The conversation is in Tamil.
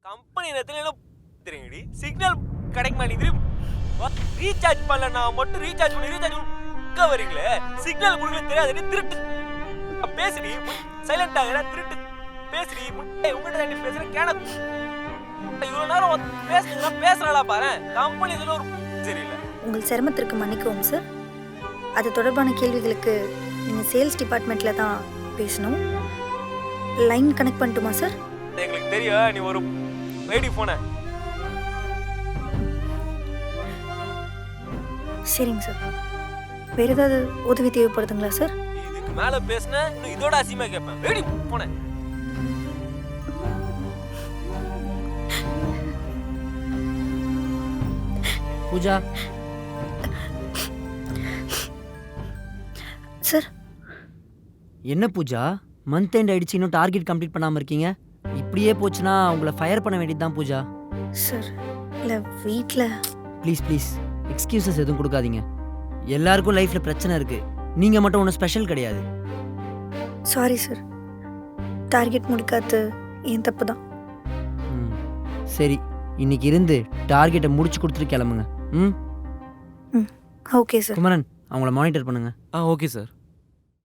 கம்பெனி நேரத்துல தெரியுங்கடி சிக்னல் கிடைக்க மாட்டேங்குது. ரீசார்ஜ் பண்ணலன்னா மட்டும் ரீசார்ஜ் வரீங்களே, சிக்னல் கொடுக்க தெரியாது. திருட்டு பேசுடி, சைலண்ட் ஆகுற, திருட்டு பேசுடி. உங்கள்கிட்ட பேசுற கேன இவ்வளவு நேரம் பேசுறா பாரு. கம்பெனி ஒரு சரியில்லை. உங்கள் சிரமத்திற்கு மன்னிக்கவும் சார். அது தொடர்பான கேள்விகளுக்கு நீங்கள் சேல்ஸ் டிபார்ட்மெண்ட்டில் தான் பேசணும். லைன் கனெக்ட் பண்ணட்டுமா சார்? எங்களுக்கு தெரியும் நீ ஒரு ஐடி போன. சரிங்க சார். வேறு ஏதாவது உதவி தேவைப்படுதுங்களா சார்? இதுக்கு மேலே பேசின இன்னும் இதோட அசிமா கேட்பேன். ஐடி போன. பூஜா சார். என்ன பூஜா, மந்த் எண்ட் ஆயிடுச்சு, இன்னும் டார்கெட் கம்ப்ளீட் பண்ணாமல் இருக்கீங்க. இப்படியே போச்சுன்னா உங்களை ஃபயர் பண்ண வேண்டியது தான் பூஜா. சார் இல்லை, வீட்டில். ப்ளீஸ் எக்ஸ்கியூசஸ் எதுவும் கொடுக்காதீங்க. எல்லாருக்கும் லைஃப்பில் பிரச்சனை இருக்குது, நீங்கள் மட்டும் ஒன்றும் ஸ்பெஷல் கிடையாது. சாரி சார், டார்கெட் முடிக்காது என் தப்பு தான். சரி, இன்னைக்கு இருந்து டார்கெட்டை முடிச்சு கொடுத்துட்டு கிளம்புங்க. Okay sir. குமரன், அவங்கள மானிட்டர் பண்ணுங்க. Okay sir.